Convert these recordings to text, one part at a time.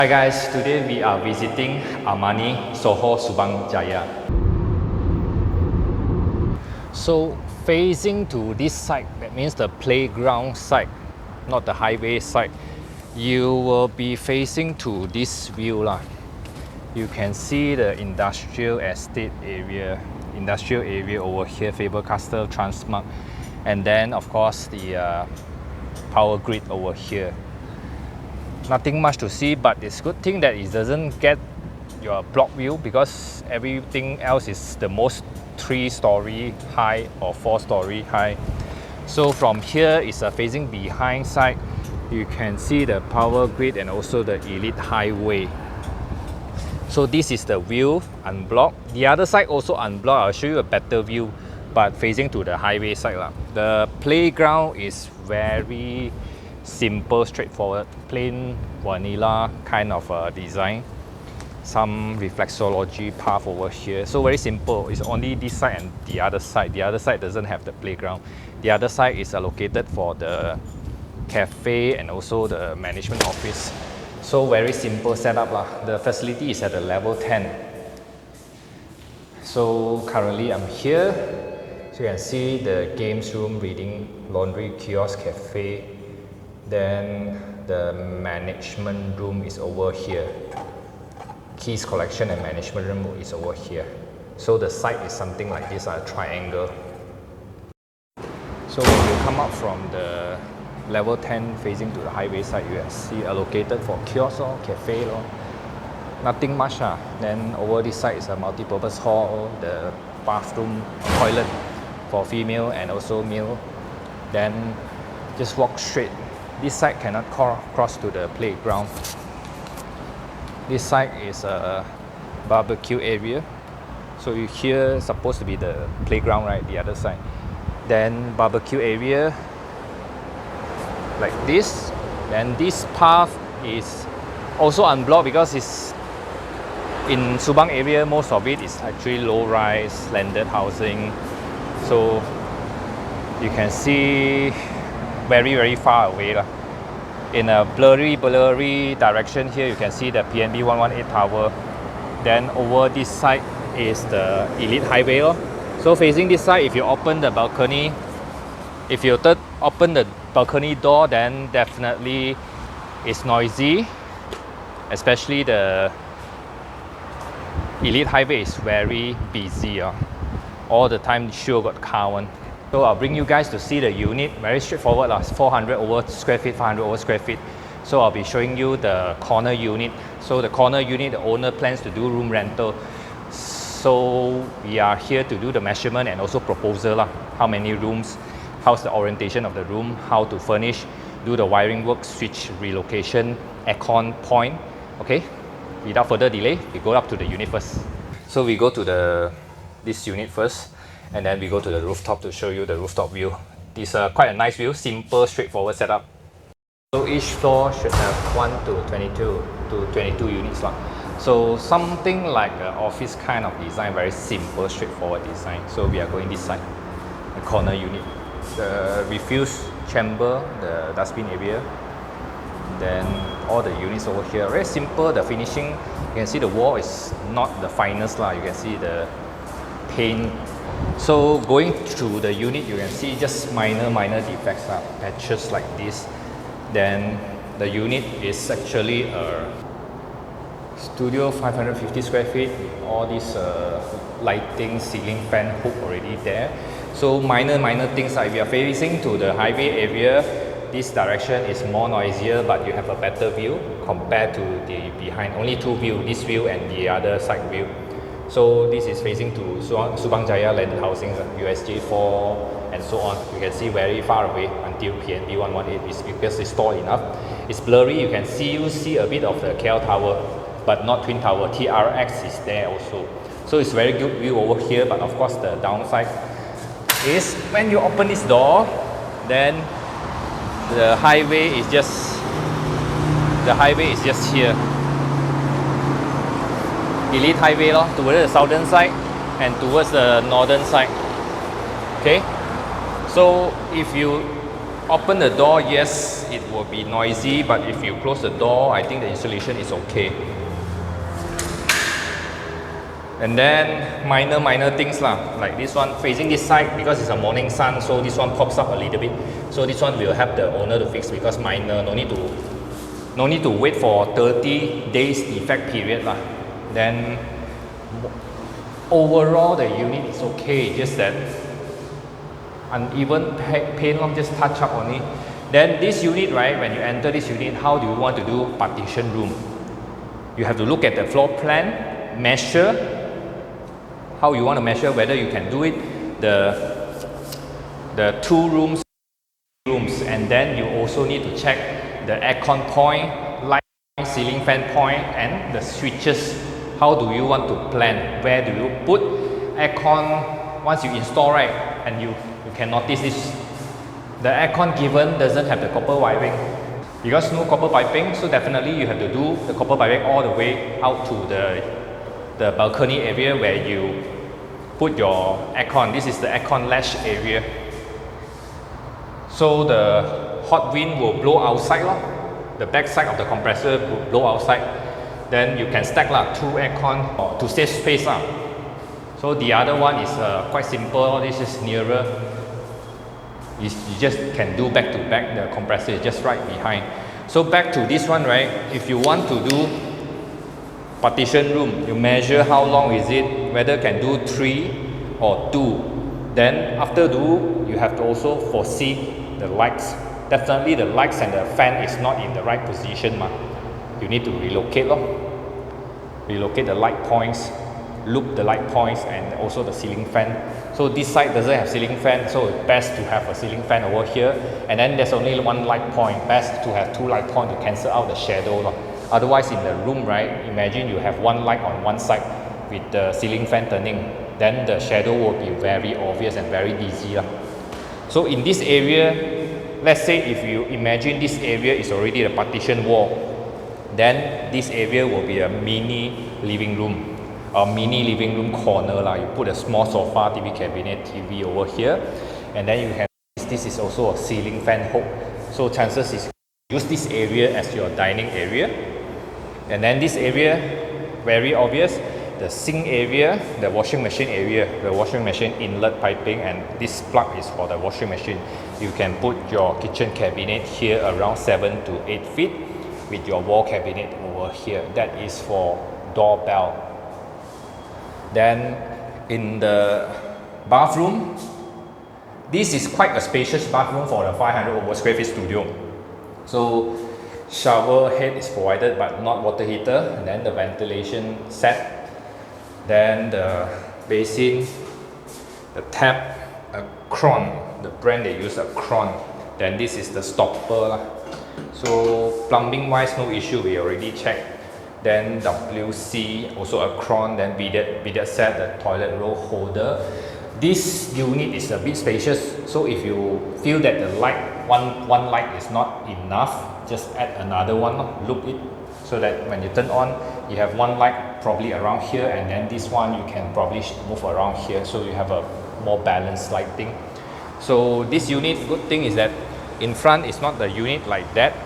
Hi guys, today we are visiting Armani, Soho, Subang, Jaya. So facing to this side, that means the playground side, not the highway side, you will be facing to this view lah. You can see the industrial estate area, over here, Faber-Castell, Transmark, and then of course the power grid over here. Nothing much to see, but it's a good thing that it doesn't get your block view, because everything else is the most 3-story high or 4-story high. So from here is facing behind side, you can see the power grid and also the elite highway. So this is the view unblocked. The other side also unblocked. I'll show you a better view, but facing to the highway side lah. The playground is very simple, straightforward, plain vanilla kind of design. Some reflexology path over here. So very simple. It's only this side and the other side. The other side doesn't have the playground. The other side is allocated for the cafe and also the management office. So very simple setup lah. The facility is at the level 10. So currently I'm here. So you can see the games room, reading, laundry, kiosk, cafe. Then the management room is over here. Keys collection and management room is over here. So the site is something like this, a triangle. So when you come up from the level 10 facing to the highway side, you can see allocated for kiosk or cafe or nothing much. Then over this side is a multi-purpose hall, the bathroom, toilet for female and also male. Then just walk straight. This side cannot cross to the playground. This side is a barbecue area. So you here supposed to be the playground, right? The other side. Then barbecue area like this. Then this path is also unblocked because it's in Subang area. Most of it is actually low-rise landed housing. So you can see very far away lah. In a blurry direction here, you can see the PNB 118 tower. Then over this side is the elite highway. So facing this side, if you open the balcony, if you open the balcony door, then definitely it's noisy. Especially the elite highway is very busy. All the time sure got car one. So I'll bring you guys to see the unit. Very straightforward, 400 over square feet, 500 over square feet. So I'll be showing you the corner unit. So the corner unit, the owner plans to do room rental. So we are here to do the measurement and also proposal. How many rooms, how's the orientation of the room, how to furnish, do the wiring work, switch relocation, aircon point. Okay, without further delay, we go up to the unit first. So we go to this unit first. And then we go to the rooftop to show you the rooftop view. This is quite a nice view, simple, straightforward setup. So each floor should have 1 to 22 units. So something like an office kind of design, very simple, straightforward design. So we are going this side, the corner unit. The refuse chamber, the dustbin area. Then all the units over here, very simple. The finishing, you can see the wall is not the finest. You can see the paint. So going through the unit, you can see just minor defects, patches like this. Then the unit is actually a studio 550 square feet with all these lighting, ceiling fan hook already there. So minor things. If you are facing to the highway area, this direction is more noisier, but you have a better view compared to the behind. Only two views, this view and the other side view. So this is facing to Subang Jaya landed housing, USJ 4 and so on. You can see very far away until PNB 118 because it's tall enough. It's blurry, you can see a bit of the KL tower, but not Twin Tower. TRX is there also. So it's very good view over here, but of course the downside is when you open this door, then the highway is just here. Elite highway towards the southern side and towards the northern side. Okay, so if you Open the door, yes, it will be noisy, but if you close the door, I think the insulation is okay. And then minor things lah, like this one facing this side because it's a morning sun, so this one pops up a little bit. So this one will help the owner to fix because minor, no need to wait for 30 days defect period lah. Then overall the unit is okay, just that uneven paint long, just touch up only. Then this unit, right, when you enter this unit, how do you want to do partition room? You have to look at the floor plan, measure how you want to measure, whether you can do it, the 2 rooms, and then you also need to check the aircon point, light, ceiling fan point, and the switches. How do you want to plan? Where do you put aircon once you install, right? And you can notice this, the aircon given doesn't have the copper wiring. Because no copper piping, so definitely you have to do the copper piping all the way out to the balcony area where you put your aircon. This is the aircon latch area. So the hot wind will blow outside lah. The back side of the compressor will blow outside. Then you can stack lah 2 aircon to save space lah. So the other one is quite simple. This is nearer. You just can do back to back. The compressor is just right behind. So back to this one, right? If you want to do partition room, you measure how long is it, whether can do 3 or 2. Then after do, you have to also foresee the lights. Definitely the lights and the fan is not in the right position ma. You need to relocate lor. Relocate the light points, loop the light points, and also the ceiling fan. So this side doesn't have ceiling fan, so it's best to have a ceiling fan over here. And then there's only 1 light point. Best to have 2 light points to cancel out the shadow lor. Otherwise in the room, right, imagine you have 1 light on one side with the ceiling fan turning, then the shadow will be very obvious and very dizzy lah. So in this area, let's say if you imagine this area is already the partition wall, then this area will be a mini living room, a mini living room corner lah. You put a small sofa, TV cabinet, TV over here, and then you have this is also a ceiling fan hook. So chances is use this area as your dining area. And then this area, very obvious, the sink area, the washing machine area, the washing machine inlet piping, and this plug is for the washing machine. You can put your kitchen cabinet here around 7 to 8 feet with your wall cabinet over here. That is for doorbell. Then in the bathroom, this is quite a spacious bathroom for the 500 over square feet studio. So shower head is provided but not water heater, and then the ventilation set, then the basin, the tap, a Kron, the brand they use a Kron, then this is the stopper lah. So plumbing wise no issue, we already checked. Then WC, also a Kron, then bidet set, the toilet roll holder. This unit is a bit spacious, so if you feel that the light, one light is not enough, just add another one, loop it, so that when you turn on, you have 1 light probably around here, and then this one you can probably move around here, so you have a more balanced lighting. So this unit, good thing is that in front is not the unit like that,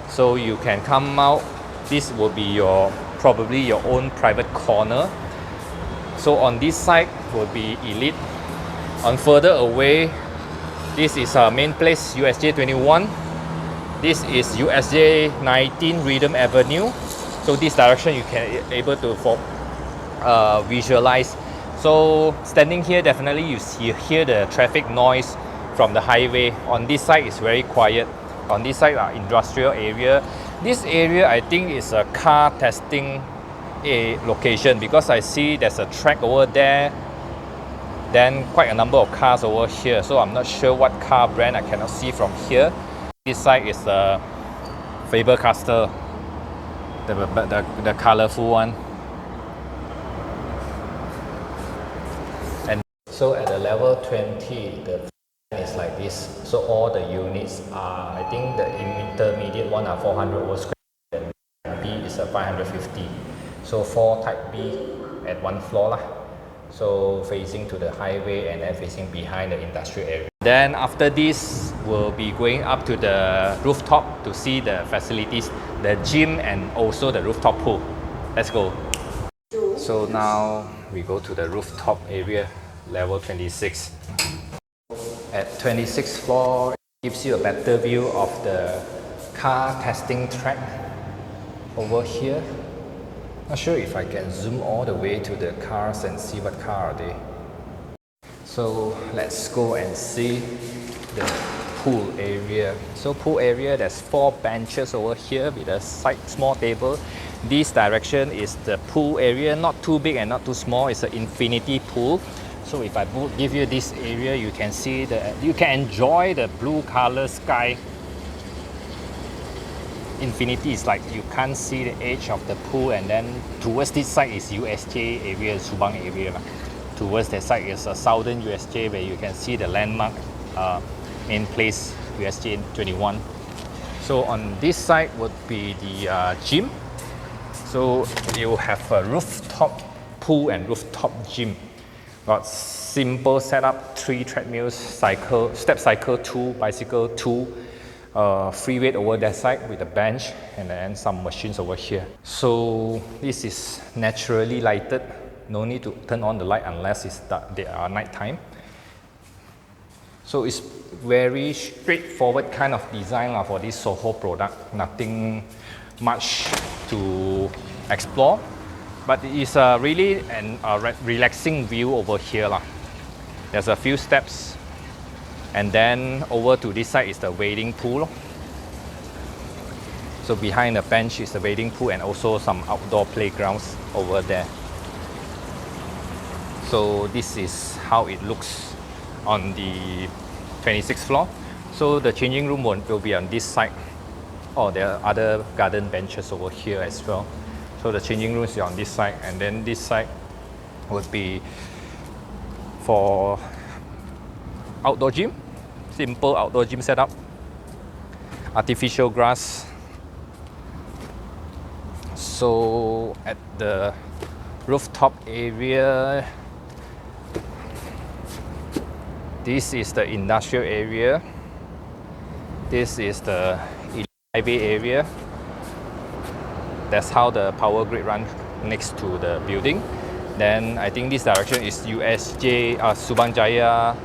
so you can come out. This will be your probably your own private corner. So on this side will be Elite. On further away, this is our main place, USJ 21. This is USJ 19 Rhythm Avenue. So this direction you can able to visualize. So standing here, definitely you hear the traffic noise from the highway. On this side is very quiet. On this side are industrial area. This area I think is a car testing location because I see there's a track over there, then quite a number of cars over here, so I'm not sure what car brand, I cannot see from here. This side is the Faber-Castell, the colorful one. And so at the level 20, the is like this. So all the units are, I think the intermediate one are 400 over square feet, and B is a 550. So 4 type B at 1 floor lah. So facing to the highway and then facing behind the industrial area. Then after this, we'll be going up to the rooftop to see the facilities, the gym and also the rooftop pool. Let's go. So now we go to the rooftop area, level 26. At 26th floor, it gives you a better view of the car testing track over here. Not sure if I can zoom all the way to the cars and see what car are they. So let's go and see the pool area. So pool area, there's 4 benches over here with a side small table. This direction is the pool area, not too big and not too small. It's an infinity pool. So if I give you this area, you can see you can enjoy the blue color sky. Infinity is like you can't see the edge of the pool, and then towards this side is USJ area, Subang area. Towards that side is a southern USJ where you can see the landmark in place USJ 21. So on this side would be the gym. So you have a rooftop pool and rooftop gym. Got simple setup, 3 treadmills, step cycle 2, bicycle 2, free weight over that side with a bench, and then some machines over here. So this is naturally lighted. No need to turn on the light unless they are night time. So it's very straightforward kind of design for this Soho product. Nothing much to explore, but it is really a relaxing view over here. There's a few steps, and then over to this side is the wading pool. So behind the bench is the wading pool and also some outdoor playgrounds over there. So this is how it looks on the 26th floor. So the changing room will be on this side. Oh, there are other garden benches over here as well. So the changing room is on this side, and then this side would be for outdoor gym. Simple outdoor gym setup. Artificial grass. So at the rooftop area, this is the industrial area. This is the highway area. That's how the power grid runs next to the building. Then I think this direction is USJ, Subang Jaya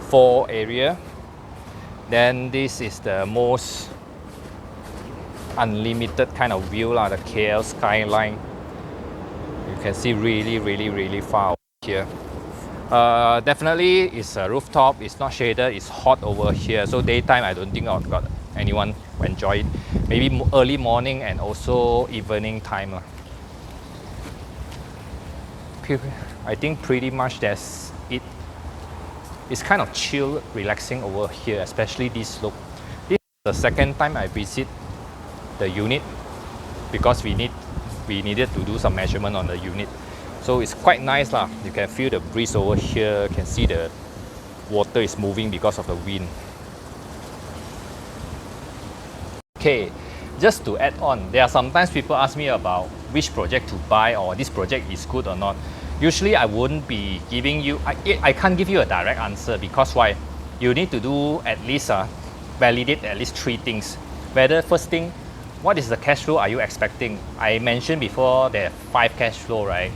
4 area. Then this is the most unlimited kind of view, the KL skyline. You can see really far here. Definitely it's a rooftop, it's not shaded, it's hot over here. So daytime I don't think I've got anyone who enjoy it. Maybe early morning and also evening time. I think pretty much that's it. It's kind of chill, relaxing over here, especially this look. This is the second time I visit the unit because we needed to do some measurement on the unit. So it's quite nice. You can feel the breeze over here. You can see the water is moving because of the wind. Okay, just to add on, there are sometimes people ask me about which project to buy or this project is good or not. Usually I wouldn't be giving you, I can't give you a direct answer because why? You need to do at least validate at least 3 things. Whether first thing, what is the cash flow are you expecting? I mentioned before there are 5 cash flow, right?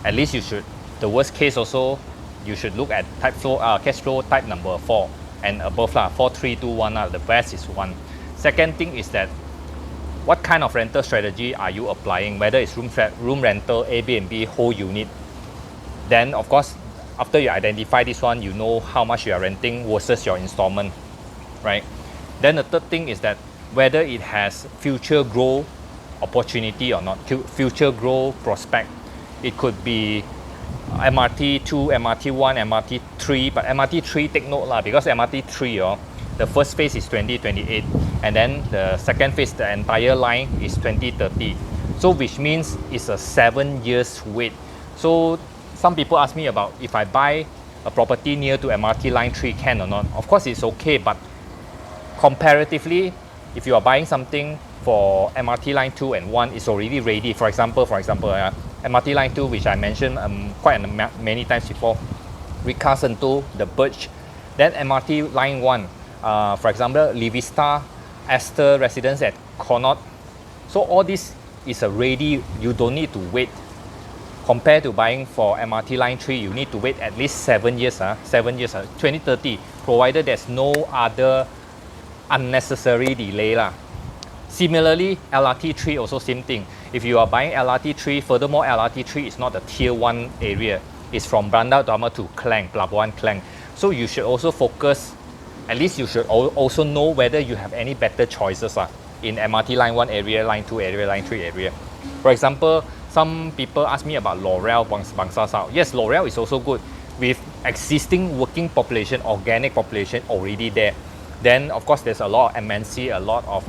At least you should, the worst case also, you should look at cash flow type number 4 and above 4, 3, 2, 1. The best is 1. Second thing is that what kind of rental strategy are you applying? Whether it's room rental, Airbnb, whole unit. Then of course, after you identify this one, you know how much you are renting versus your installment, right? Then the third thing is that whether it has future growth opportunity or not, future growth prospect. It could be MRT 2, MRT 1, MRT 3, but MRT 3 take note because MRT 3, the first phase is 2028, and then the second phase, the entire line is 2030. So which means it's a 7 years wait. So some people ask me about if I buy a property near to MRT line 3 can or not. Of course it's okay, but comparatively, if you are buying something for MRT line 2 and 1, it's already ready. For example, MRT line 2, which I mentioned quite many times before, Rika Sentul, the Birch. Then MRT line 1, For example, Livista, Esther Residence at Connaught. So all this is already, you don't need to wait. Compared to buying for MRT Line 3, you need to wait at least 7 years, 2030, provided there's no other unnecessary delay. Similarly, LRT3 also same thing. If you are buying LRT3, furthermore, LRT3 is not a tier 1 area. It's from Bandar-Utama to Klang, Pelabuhan Klang. So you should also focus, at least you should also know whether you have any better choices in MRT Line 1 area, Line 2 area, Line 3 area. For example, some people ask me about L'Oreal, Bangsa South. Yes, L'Oreal is also good with existing working population, organic population already there. Then of course there's a lot of MNC, a lot of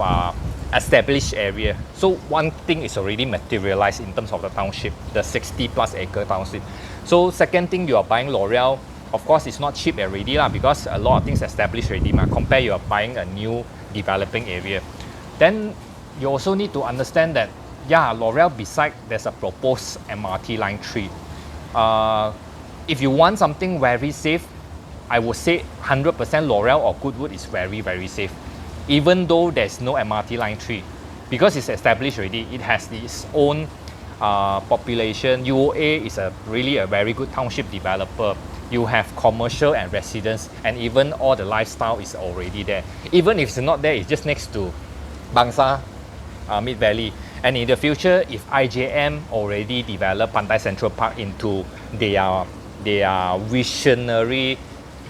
established area. So one thing is already materialized in terms of the township, the 60 plus acre township. So second thing, you are buying L'Oreal, of course it's not cheap already because a lot of things established already. Compare you are buying a new developing area. Then you also need to understand that L'Oreal beside there's a proposed MRT Line 3. If you want something very safe, I would say 100% L'Oreal or Goodwood is very, very safe. Even though there's no MRT Line 3. Because it's established already, it has its own population. UOA is really a very good township developer. You have commercial and residence, and even all the lifestyle is already there. Even if it's not there, it's just next to Bangsa, Mid Valley. And in the future, if IJM already develop Pantai Central Park into their visionary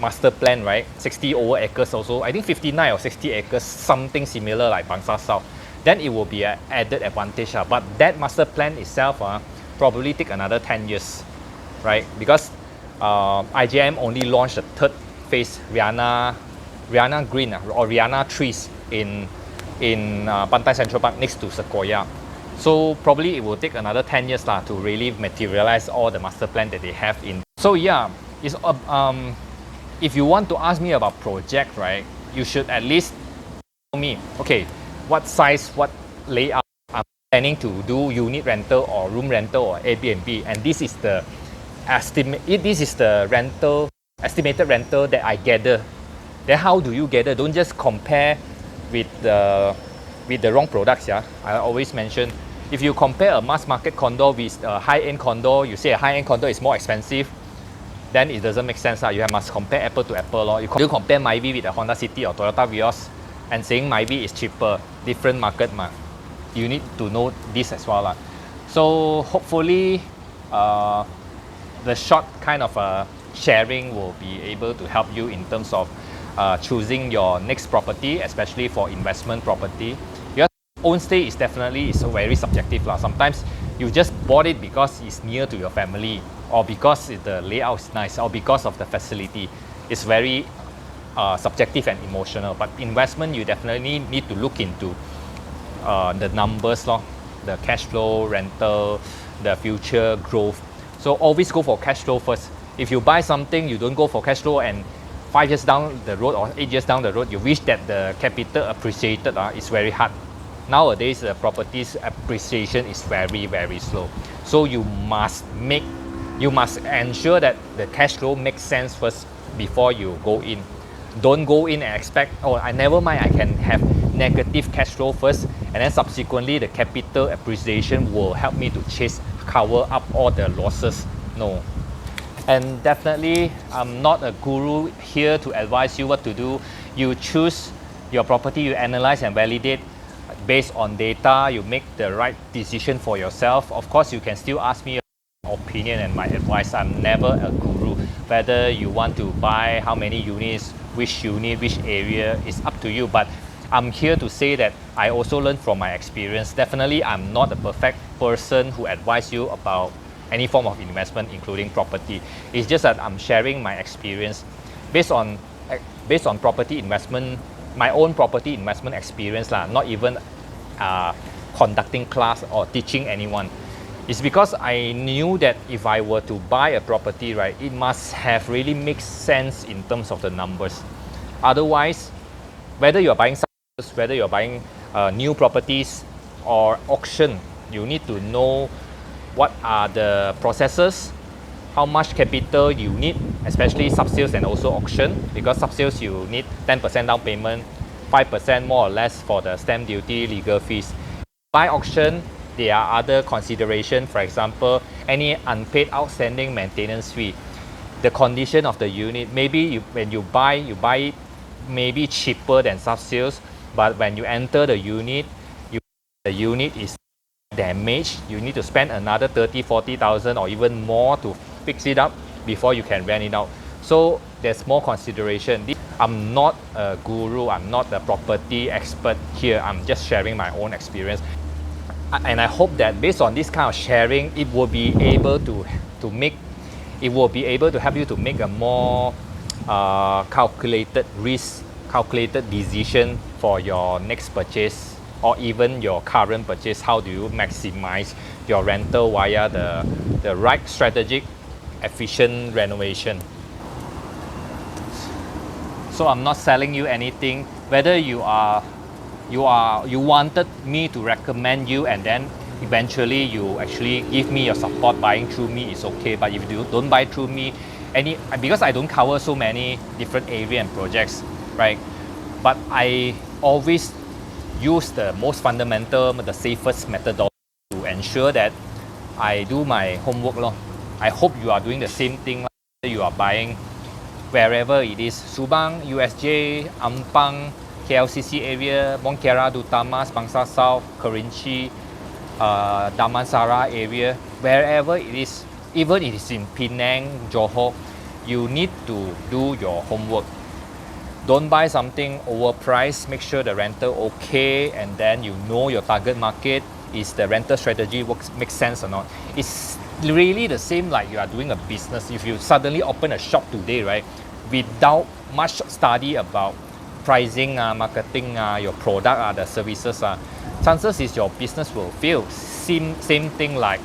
master plan, right? 60 over acres also. I think 59 or 60 acres, something similar like Bangsa South. Then it will be an added advantage. But that master plan itself probably take another 10 years, right? Because IJM only launched the third phase, Rihanna Green or Rihanna Trees in Pantai Central Park next to Sequoia. So probably it will take another 10 years to really materialize all the master plan that they have in. So it's if you want to ask me about project, right, you should at least tell me, okay, what size, what layout I'm planning to do, unit rental or room rental or Airbnb, and this is the estimated rental that I gather. Then how do you gather? Don't just compare with the wrong products. I always mention, if you compare a mass market condo with a high-end condo, you say a high-end condo is more expensive, then it doesn't make sense. You must compare apple to apple. You compare Myvi with a Honda City or Toyota Vios and saying Myvi is cheaper, different market. You need to know this as well. So hopefully the short kind of sharing will be able to help you in terms of choosing your next property, especially for investment property. Your own stay is definitely very subjective. Sometimes you just bought it because it's near to your family, or because the layout is nice, or because of the facility. It's very subjective and emotional. But investment, you definitely need to look into the numbers, the cash flow, rental, the future growth. So always go for cash flow first. If you buy something, you don't go for cash flow, and 5 years down the road or 8 years down the road, you wish that the capital appreciated, it's very hard. Nowadays, the property's appreciation is very, very slow. So you must ensure that the cash flow makes sense first before you go in. Don't go in and expect, never mind, I can have negative cash flow first, and then subsequently the capital appreciation will help me to cover up all the losses. No. And definitely, I'm not a guru here to advise you what to do. You choose your property, you analyze and validate based on data, you make the right decision for yourself. Of course, you can still ask me your opinion and my advice. I'm never a guru. Whether you want to buy, how many units, which unit, which area, is up to you. But I'm here to say that I also learned from my experience. Definitely, I'm not a perfect person who advise you about any form of investment, including property. It's just that I'm sharing my experience based on property investment, my own property investment experience, not even conducting class or teaching anyone. It's because I knew that if I were to buy a property, right, it must have really make sense in terms of the numbers. Otherwise, whether you're buying whether you're buying new properties or auction, you need to know what are the processes how much capital you need, especially sub-sales and also auction, because sub-sales you need 10% down payment, 5% more or less for the stamp duty, legal fees. By auction, there are other considerations, for example, any unpaid outstanding maintenance fee, the condition of the unit. Maybe when you buy it maybe cheaper than sub-sales, but when you enter the unit, the unit is damaged, you need to spend another 30,000-40,000 or even more to fix it up before you can rent it out. So there's more consideration. I'm not a guru, I'm not a property expert here, I'm just sharing my own experience. And I hope that based on this kind of sharing, it will be able to help you to make a more calculated risk, calculated decision for your next purchase or even your current purchase. How do you maximize your rental via the right strategic, efficient renovation? So I'm not selling you anything. Whether you wanted me to recommend you and then eventually you actually give me your support buying through me, is okay. But if you don't buy through me, because I don't cover so many different area and projects, right? But I always use the most fundamental, the safest methodology to ensure that I do my homework. I hope you are doing the same thing. You are buying wherever it is, Subang, USJ, Ampang, KLCC area, Bongkera, Dutamas, Bangsa South, Kerinci, Damansara area, wherever it is, even if it is in Penang, Johor, you need to do your homework. Don't buy something overpriced, make sure the rental okay, and then you know your target market, is the rental strategy makes sense or not. It's really the same like you are doing a business. If you suddenly open a shop today, right, without much study about pricing, marketing, your product, the services, chances is your business will fail. Same thing like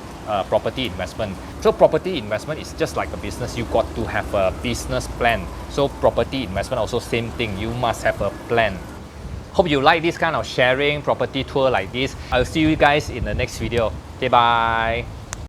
property investment. So property investment is just like a business. You got to have a business plan. So property investment also same thing. You must have a plan. Hope you like this kind of sharing property tour like this. I'll see you guys in the next video. Okay, bye.